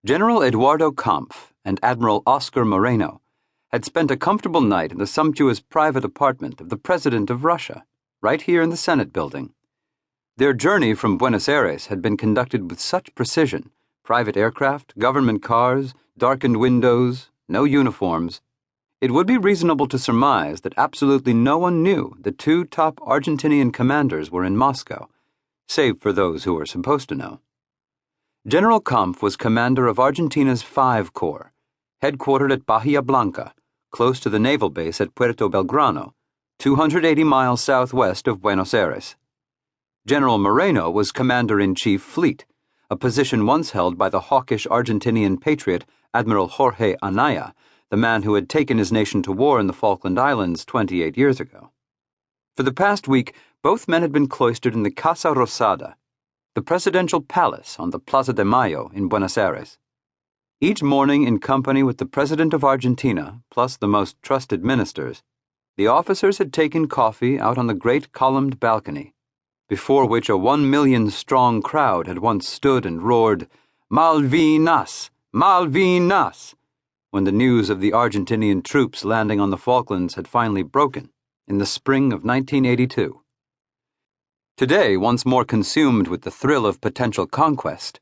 General Eduardo Kampf and Admiral Oscar Moreno had spent a comfortable night in the sumptuous private apartment of the President of Russia, right here in the Senate building. Their journey from Buenos Aires had been conducted with such precision: private aircraft, government cars, darkened windows, no uniforms. It would be reasonable to surmise that absolutely no one knew the two top Argentinian commanders were in Moscow, save for those who were supposed to know. General Kampf was commander of Argentina's 5 Corps, headquartered at Bahia Blanca, close to the naval base at Puerto Belgrano, 280 miles southwest of Buenos Aires. General Moreno was commander-in-chief fleet, a position once held by the hawkish Argentinian patriot Admiral Jorge Anaya, the man who had taken his nation to war in the Falkland Islands 28 years ago. For the past week, both men had been cloistered in the Casa Rosada, the presidential palace on the Plaza de Mayo in Buenos Aires. Each morning, in company with the President of Argentina, plus the most trusted ministers, the officers had taken coffee out on the great columned balcony, before which a 1 million-strong crowd had once stood and roared, "Malvinas! Malvinas!" when the news of the Argentinian troops landing on the Falklands had finally broken in the spring of 1982. Today, once more consumed with the thrill of potential conquest,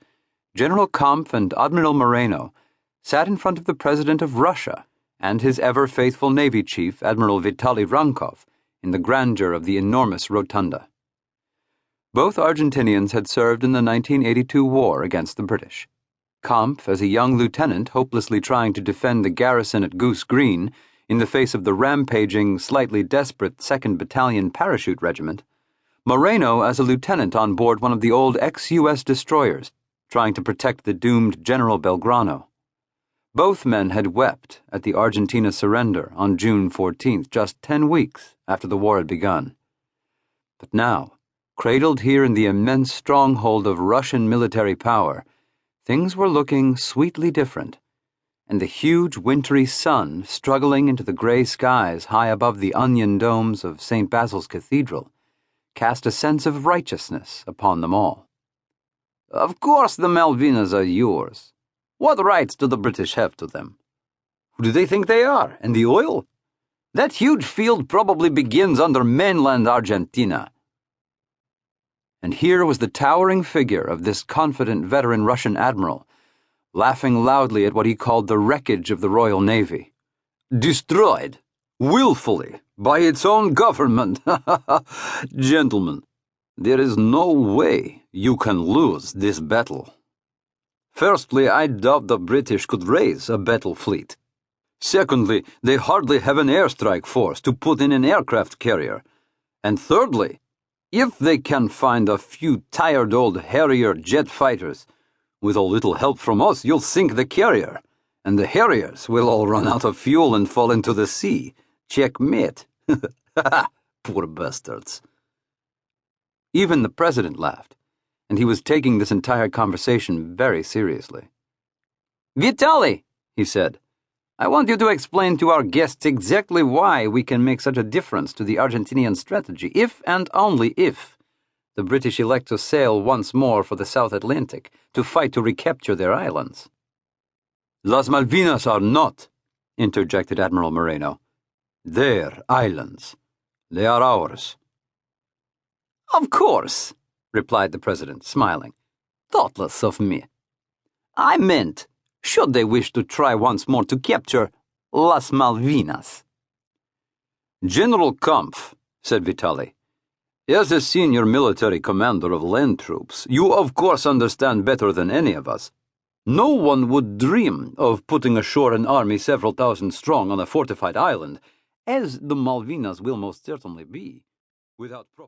General Kampf and Admiral Moreno sat in front of the President of Russia and his ever-faithful Navy Chief, Admiral Vitaly Rankov, in the grandeur of the enormous rotunda. Both Argentinians had served in the 1982 war against the British. Kampf, as a young lieutenant hopelessly trying to defend the garrison at Goose Green in the face of the rampaging, slightly desperate 2nd Battalion Parachute Regiment; Moreno as a lieutenant on board one of the old ex-U.S. destroyers, trying to protect the doomed General Belgrano. Both men had wept at the Argentina surrender on June 14th, just 10 weeks after the war had begun. But now, cradled here in the immense stronghold of Russian military power, things were looking sweetly different, and the huge wintry sun struggling into the gray skies high above the onion domes of St. Basil's Cathedral cast a sense of righteousness upon them all. "Of course the Malvinas are yours. What rights do the British have to them? Who do they think they are? And the oil? That huge field probably begins under mainland Argentina." And here was the towering figure of this confident veteran Russian admiral, laughing loudly at what he called the wreckage of the Royal Navy. "Destroyed, willfully, by its own government. Gentlemen, there is no way you can lose this battle. Firstly, I doubt the British could raise a battle fleet. Secondly, they hardly have an airstrike force to put in an aircraft carrier. And thirdly, if they can find a few tired old Harrier jet fighters, with a little help from us, you'll sink the carrier, and the Harriers will all run out of fuel and fall into the sea. Checkmate." Poor bastards. Even the President laughed, and he was taking this entire conversation very seriously. "Vitaly," he said, "I want you to explain to our guests exactly why we can make such a difference to the Argentinian strategy, if and only if the British elect to sail once more for the South Atlantic to fight to recapture their islands." "Las Malvinas are not," interjected Admiral Moreno, "their islands. They are ours." "Of course," replied the President, smiling. "Thoughtless of me. I meant, should they wish to try once more to capture Las Malvinas." "General Kampf," said Vitaly, "as a senior military commander of land troops, you of course understand better than any of us. No one would dream of putting ashore an army several thousand strong on a fortified island, as the Malvinas will most certainly be, without proper..."